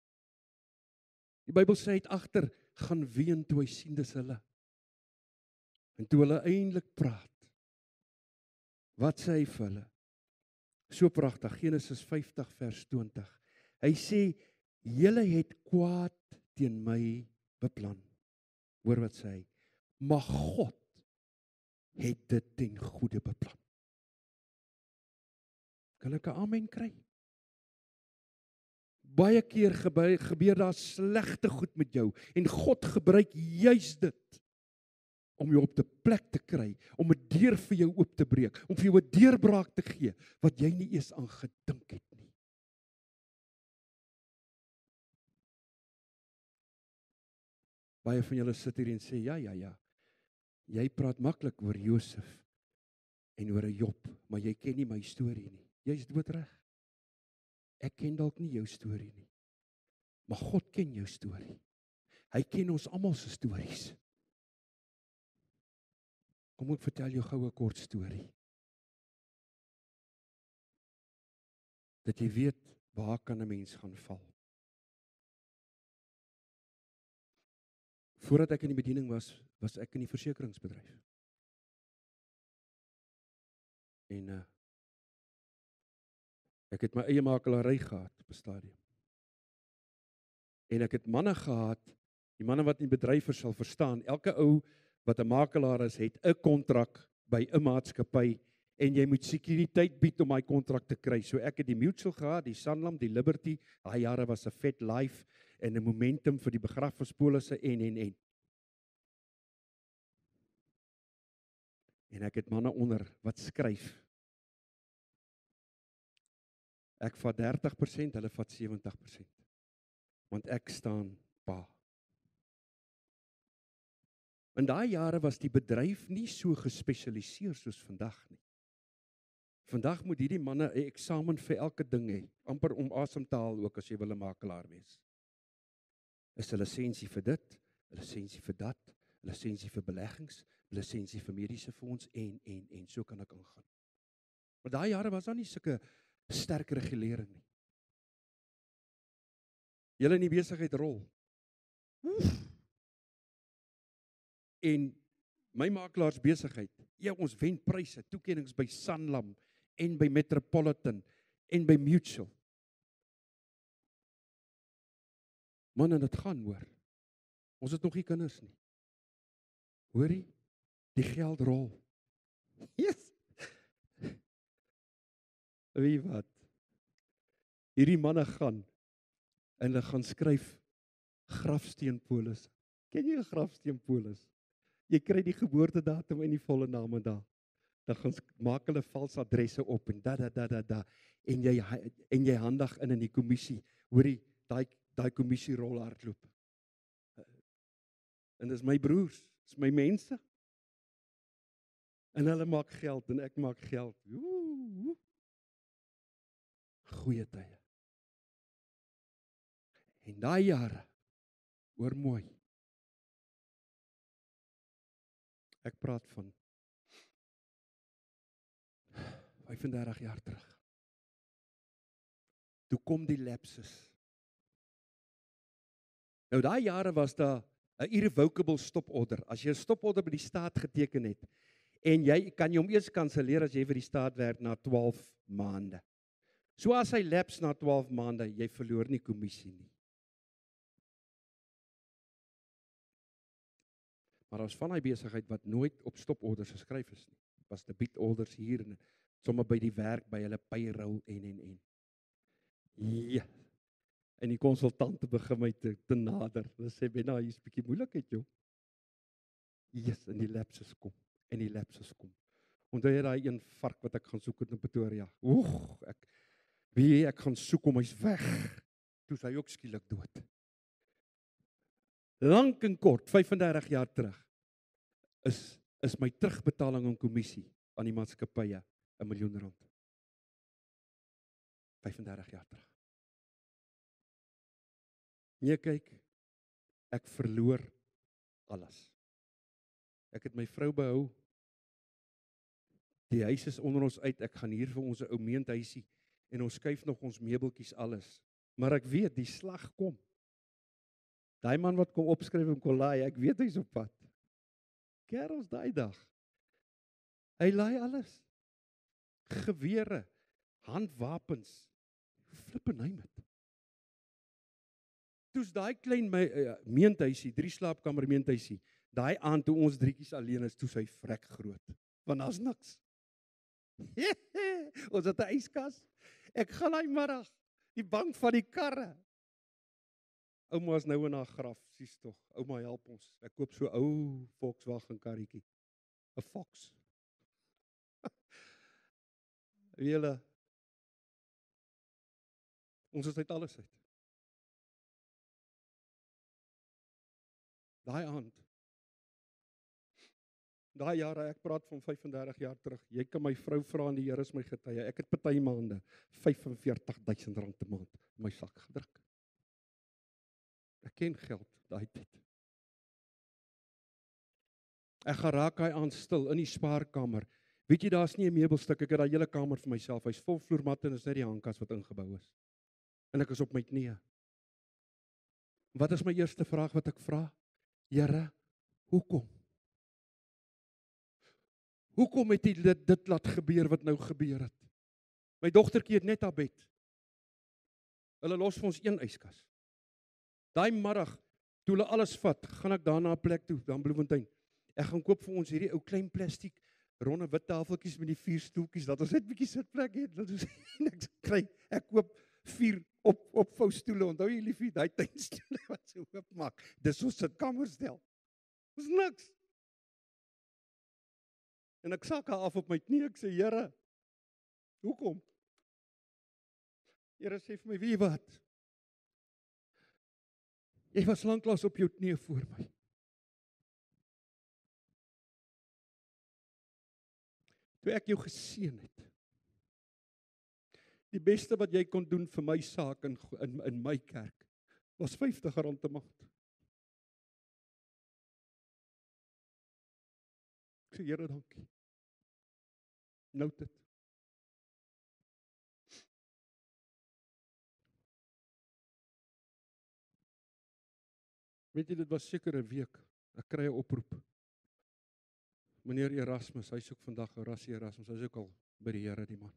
Die Bybel sê hy het agter gaan ween toe hy sien dis hulle. En toe hulle eintlik praat, wat sê hy vir hulle? So pragtig, Genesis 50 vers 20. Hy sê, julle het kwaad teen my beplan. Hoor wat sê hy? Maar God het dit ten goeie beplan. Kan ek 'n amen kry? Baie keer gebeur daar slegte goed met jou en God gebruik juis dit om jou op die plek te kry, om 'n deur vir jou oop te breek, om vir jou 'n deurbraak te gee wat jy nie eens aan gedink het nie. Baie van julle sit hier en sê, ja, jy praat maklik oor Josef en oor 'n Job, maar jy ken nie my storie nie. Jy is doodreg. Ek ken dalk nie jou storie nie, maar God ken jou storie. Hy ken ons almal se stories. Kom ek vertel jou gou 'n kort storie. Dat jy weet, waar kan 'n mens gaan val? Voordat ek in die bediening was ek in die versekeringsbedryf. En ek het my eie makelaary gehad op 'n stadium. En ek het manne gehad, die manne wat in die bedryf sal verstaan, elke ou wat 'n makelaar is, het 'n kontrak by 'n maatskappy en jy moet sekuriteit bied om daai kontrak te kry. So ek het die Mutual gehad, die Sanlam, die Liberty, daai jare was 'n Vet Life en 'n Momentum vir die begrafnispolisse en. En ek het manne onder wat skryf. Ek vat 30%, hulle vat 70%. Want ek staan pa. In daai jare was die bedryf nie so gespesialiseer soos vandag nie. Vandag moet hierdie manne 'n eksamen vir elke ding hê, amper om asem te haal ook as jy wil 'n makelaar wees. Is 'n lisensie vir dit, 'n lisensie vir dat, 'n lisensie vir beleggings, 'n lisensie vir mediese fonds en so kan ek aangaan. Maar daai jare was daar nie sulke sterk regulering nie. Julle in die besigheid rol. En my makelaars besigheid, ja, ons wen pryse, toekennings by Sanlam en by Metropolitan en by Mutual. Man, en dit gaan hoor. Ons het nog nie kinders nie. Hoorie, die geld rol. Yes. Wie wat? Hierdie manne gaan en hulle gaan skryf grafsteenpolis. Ken jy 'n grafsteenpolis? Jy kry die geboortedatum en die volle naam en daar. Dan gaan maak hulle valse adresse op en da. En jy handig in die kommissie. Hoorie, daai kommissie rol hardloop. En dis my broers, dis my mense. En hulle maak geld en ek maak geld. Goeie tye. En daai jare, hoor mooi. Ek praat van 35 jaar terug. Toe kom die lapses. Nou daai jare was daar 'n irrevocable stoporder. As jy 'n stoporder by die staat geteken het en jy kan hom eers kanselleer as jy vir die staat werk na 12 maande. So as hy laps na 12 maande, jy verloor nie kommissie nie. Maar ons van daai besigheid wat nooit op stoporders geskryf is nie. Was debietorders hier en sommer by die werk by hulle payroll en. Ja. En die konsultante begin my te nader. Hulle sê binne hier's 'n bietjie moeilikheid, joh. Yes, en die lapses kom. Onthou jy daai een vark wat ek gaan soek in Pretoria? Ek gaan soek om hy's weg. Toe is hy ook skielik dood. Lank en kort, 35 jaar terug, is my terugbetaling aan kommissie aan die maatskappye R1 miljoen. 35 jaar terug. Nee, kyk, ek verloor alles. Ek het my vrou behou. Die huis is onder ons uit. Ek gaan hier vir ons 'n ou meentuisie en ons skuif nog ons meubeltjies alles. Maar ek weet die slag kom. Daai man wat kom opskryf in Kolai, ek weet hy's op pad. Kerels daai dag. Hy laai alles. Gewere, handwapens, flippe name it. Toe's daai klein meentuisie, 3 slaapkamer meentuisie, daai aand toe ons drietjies alleen is, toe sy vrek groot, want daar's niks. Ons het 'n yskas. Ek gaan daai middag die bank van die karre. Ouma is nou in haar graf, sies tog. Ouma help ons. Ek koop so ou Volkswagen karretjie. 'n Fox. Julle, ons is uit alles uit. Daai aand. Daai jare, ek praat van 35 jaar terug. Jy kan my vrou vra en die Here is my getuie. Ek het party maande R45.000 'n maand in my sak gedruk. Ek ken geld daai tyd. Ek gaan raak daai aand stil in die spaarkamer. Weet jy, daar's nie 'n meubelstuk. Ek het daai hele kamer vir myself. Hy's vol vloermatte en is net die hangkas wat ingebou is. En ek is op my knieë. Wat is my eerste vraag wat ek vra? Here, hoekom? Hoekom het jy dit laat gebeur wat nou gebeur het? My dogtertjie het net haar bed. Hulle los vir ons 1 yskas. Daai middag, toe hulle alles vat, gaan ek daarna 'n plek toe, dan Bloemfontein. Ek gaan koop vir ons hierdie ou klein plastiek, ronde wit tafeltjies met die 4 stoeltjies, dat ons net 'n bietjie sitplek het, dat ons niks kry. Ek koop 4 op voustoele, onthou jy liefie, daai tuinstoele wat so oop maak. Dis ons sitkamerstel. Dis niks. En ek sak haar af op my knie, ek sê, Here, hoekom? Here sê vir my, wie wat? Jy was lanklaas op jou knie voor my. Toe ek jou geseën het. Die beste wat jy kon doen vir my saak in my kerk, was R50 'n maand. Ek sê, Here, dankie. Nou dit. Weet jy, dit was seker 'n week. Ek kry 'n oproep. Meneer Erasmus, hy soek vandag Rassie Erasmus, hy is ook al by die Here, die man.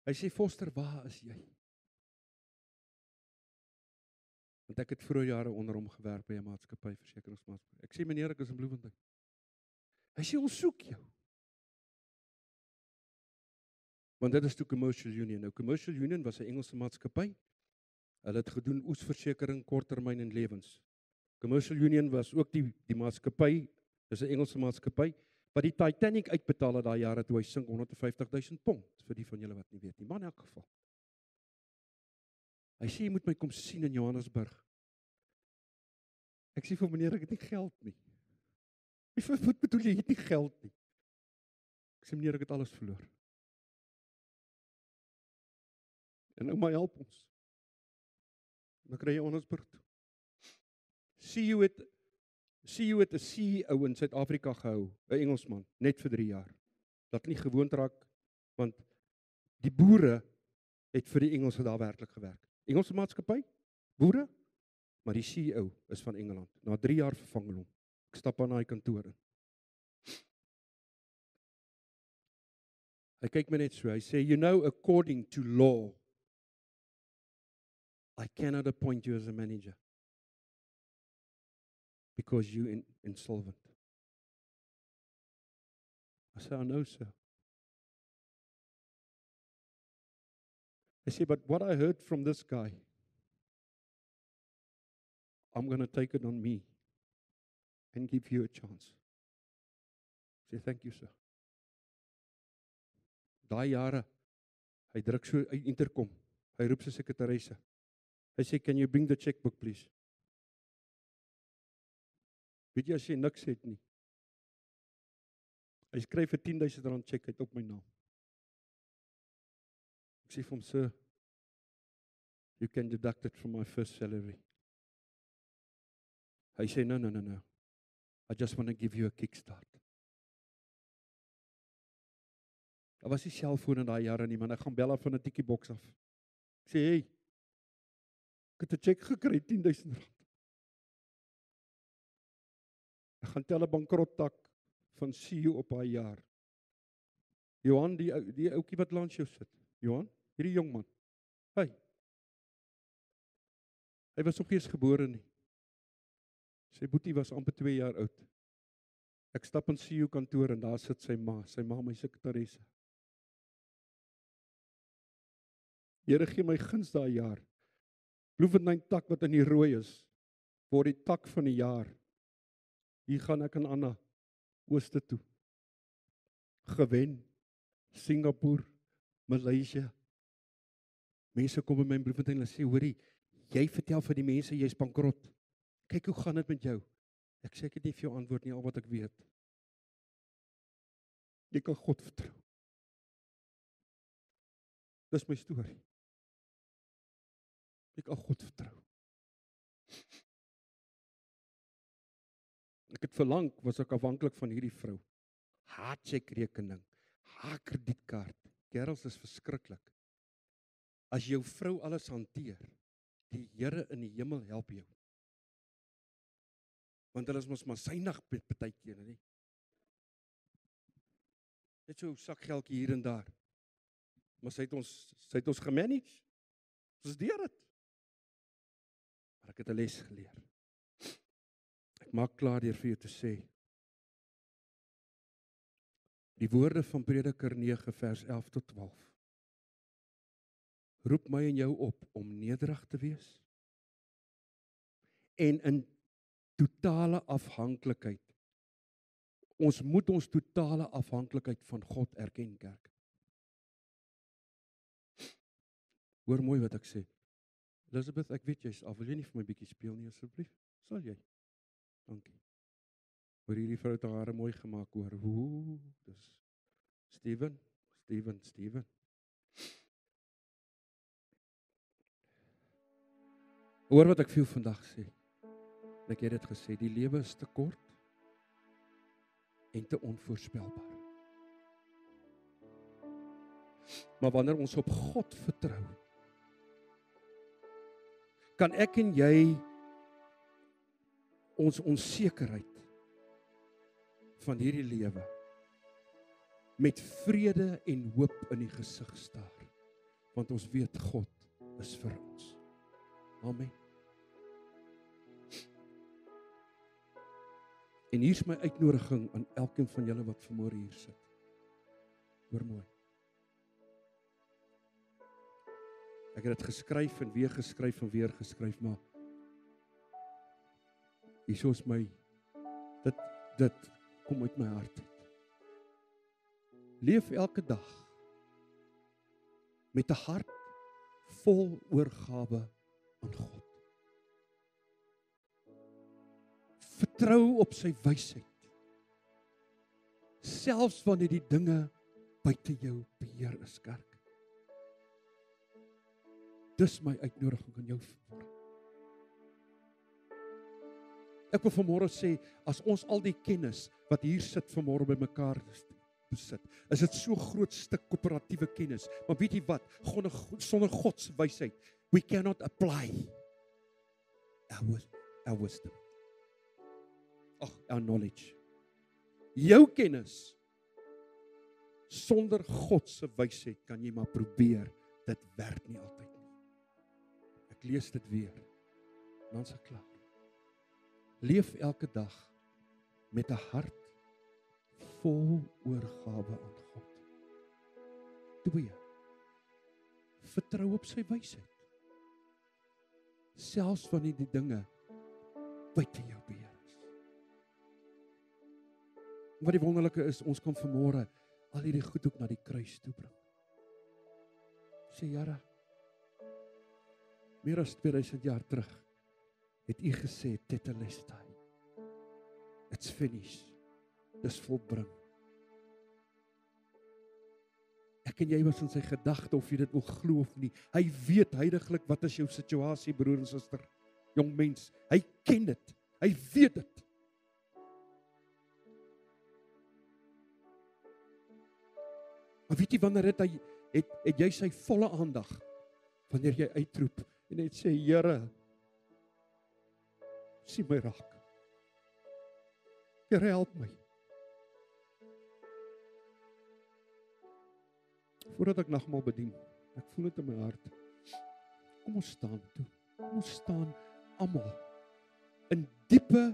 Hy sê, Foster, waar is jy? Want ek het vroeë jare onder hom gewerk by 'n maatskappy, versekeringsmaatskappy. Ek sê, meneer, ek is in Bloemfontein. Hy sê, ons soek jou. Want dit is toe Commercial Union. Nou, Commercial Union was 'n Engelse maatskappy. Hulle het gedoen oesversekering, korttermyn en lewens. Commercial Union was ook die maatskappy, dis 'n Engelse maatskappy, wat die Titanic uitbetaal het daai jare toe hy sink, £150,000, vir die van julle wat nie weet nie, maar in elk geval. Hy sê, jy moet my kom sien in Johannesburg. Ek sê vir meneer, ek het nie geld nie. Hy sê, wat bedoel jy, het nie geld nie? Ek sê, meneer, ek het alles verloor. En ouma help ons. En dan kry jy Johannesburg toe. CEO het 'n CEO in Suid-Afrika gehou, 'n Engelsman, net vir 3 jaar. Dat nie gewoond raak, want die boere het vir die Engelse daar werklik gewerk. Engelse maatskappy, boere, maar die CEO is van Engeland. Na 3 jaar vervang hulle hom. Ek stap aan daai kantoor in. Hy kyk my net so, hy sê, you know, according to law, I cannot appoint you as a manager. Because you insolvent. I said, I know, sir. I said, but what I heard from this guy, I'm going to take it on me and give you a chance. I said, thank you, sir. Daai jare, hy druk so uit interkom, hy roep sy sekretaresse. Hy sê, can you bring the checkbook, please? Weet jy, as jy niks het nie, Hy skryf 'n R10,000 cheque uit op my naam. Ek sê vir hom, sir, you can deduct it from my first salary. Hy sê, no. I just want to give you a kickstart. Daar was nie selfoon in daai jare nie, man. Ek gaan bel af van 'n tikkieboks af. Ek sê, hey, ek het 'n cheque gekry, R10,000. Ek gaan tel 'n bankrottak van CEO op haar jaar. Johan, die ouetjie wat langs jou sit. Johan, hierdie jong man. Hy was nog eers gebore nie. Sy boetie was amper 2 jaar oud. Ek stap in CEO kantoor en daar sit sy ma my sekretaresse. Here gee my guns daai jaar. Bloemfontein tak wat in die rooi is, word die tak van die jaar. Hier gaan ek en Anna ooste toe. Gewen. Singapore, Malaysia. Mense kom by my in Bloemfontein en sê, hoorie, jy vertel vir die mense, jy is bankrot. Kyk hoe gaan dit met jou. Ek sê, ek het nie vir jou antwoord nie, al wat ek weet. Jy kan God vertrou. Dis my storie. Ek kan God vertrou. Ek het verlang, was ek afhanklik van hierdie vrou. Haar checkrekening, haar kredietkaart. Kerels is verskriklik. As jou vrou alles hanteer, die Here in die hemel help jou. Want hulle is mos maar synig partykeer, nie? Net so sakgeldjie hier en daar. Maar sy het ons gemanage. Ons deur dit. Maar ek het 'n les geleer. Ek maak klaar deur vir jou te sê. Die woorde van Prediker 9 vers 11 tot 12. Roep my en jou op om nederig te wees en in totale afhanklikheid. Ons moet ons totale afhanklikheid van God erken, kerk. Hoor mooi wat ek sê. Elizabeth, ek weet jy's af, wil jy nie vir my bietjie speel nie asseblief? Sal jy? Dankie. Hoor hierdie vrou het haar hare mooi gemaak, hoor. Dis Steven. Hoor wat ek vir jou vandag sê. Ek het dit gesê, die lewe is te kort en te onvoorspelbaar. Maar wanneer ons op God vertrou, kan ek en jy ons onsekerheid van hierdie lewe met vrede en hoop in die gesig staar, want ons weet God is vir ons. Amen. En hier is my uitnodiging aan elkeen van julle wat vanmôre hier sit. Hoor mooi. Ek het dit geskryf en weer geskryf, maar hier is my, dit kom uit my hart uit. Leef elke dag met 'n hart vol oorgawe aan God. Vertrou op sy wysheid, selfs wanneer die dinge buite jou beheer is, kerk. Dis my uitnodiging aan jou vanmôre. Ek wil vanmôre sê, as ons al die kennis wat hier sit vanmôre by mekaar besit, is dit so groot stuk koöperatiewe kennis, maar weet jy wat, sonder God se wysheid, we cannot apply our wisdom. Our knowledge. Jou kennis, sonder God se wysheid kan jy maar probeer, dit werk nie altyd nie. Ek lees dit weer, dan is ek klaar. Leef elke dag met 'n hart vol oorgawe aan God. 2. Vertrou op sy wysheid. Selfs wanneer die dinge buite jou beheer is. Wat die wonderlike is, ons kan vanmôre al hierdie goed ook na die kruis toe bring. Sê, Here, meer as 2000 jaar terug het U gesê, Tetelestai. It's finished. Dis volbring. Ek en jy was in sy gedagte of jy dit wil glo of nie. Hy weet heiliglik wat is jou situasie, broer en suster, jong mens. Hy ken dit. Hy weet dit. Maar weet jy wanneer het jy sy volle aandag wanneer jy uitroep en net sê, Here, sien my raak. Here, help my. Voordat ek nagmaal bedien, ek voel dit in my hart. Kom ons staan toe. Kom ons staan almal in diepe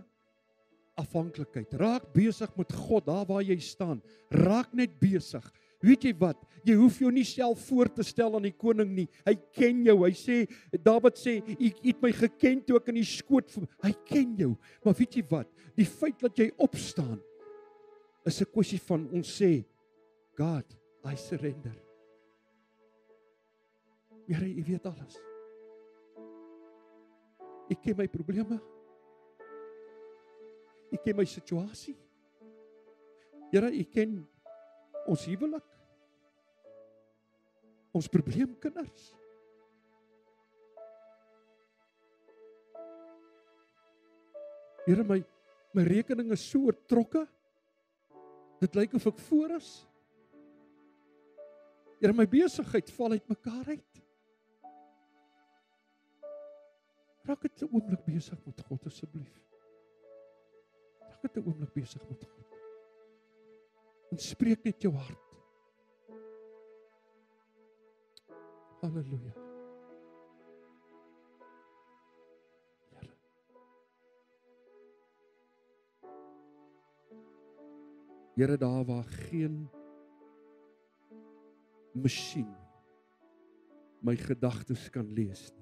afhanklikheid. Raak besig met God, daar waar jy staan. Raak net besig. Weet jy wat? Jy hoef jou nie self voor te stel aan die koning nie. Hy ken jou. Hy sê, Dawid sê, ek het my geken toe ek in die skoot. Hy ken jou. Maar weet jy wat? Die feit dat jy opstaan is 'n kwessie van ons sê, God, I surrender. Here, U weet alles. U ken my probleme. U ken my situasie. Here, U ken ons huwelik. Ons probleemkinders. Here, my rekening is so oortrokke. Dit lyk of ek voor is. Here, my besigheid val uit mekaar uit. Raak dit 'n oomblik besig met God asseblief. Raak dit 'n oomblik besig met God. En spreek net jou hart. Halleluja. Here. Here, daar waar geen masjien my gedagtes kan lees nie.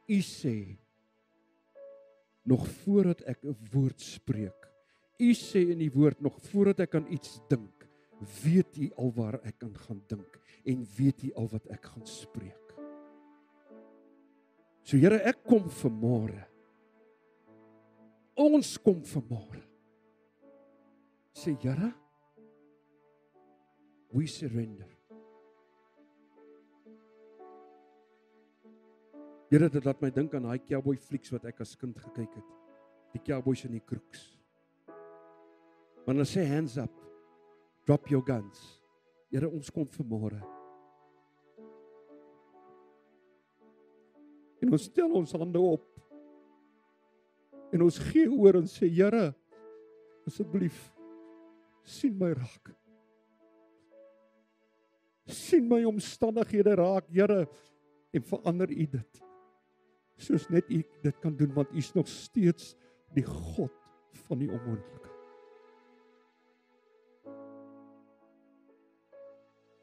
U sê, nog voordat ek 'n woord spreek, U sê in die woord, nog voordat ek aan iets dink, weet U al waar ek aan gaan dink, en weet U al wat ek gaan spreek. So Here, ek kom vanmôre. Ons kom vanmôre. Sê, Here, we surrender. Here, dit laat my dink aan daai cowboy flieks wat ek as kind gekyk het. Die cowboys in die kroeks. Maar hulle sê hands up. Drop your guns. Here, ons kom vanmôre. En ons stel ons hande op. En ons gee oor en sê, Here, asseblief, sien my raak. Sien my omstandighede raak, Here, en verander U dit. Soos net U dit kan doen, want U is nog steeds die God van die onmoontlike.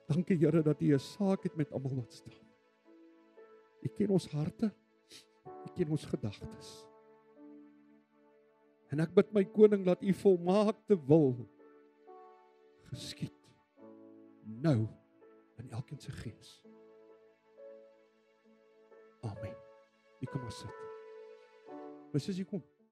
Dankie, Here, dat U 'n saak het met almal wat staan. U ken ons harte, U ken ons gedagtes. En ek bid my koning dat U volmaakte wil geskied nou in elkeen se gees. Amen. Ek kom maar sit. My sussie kom.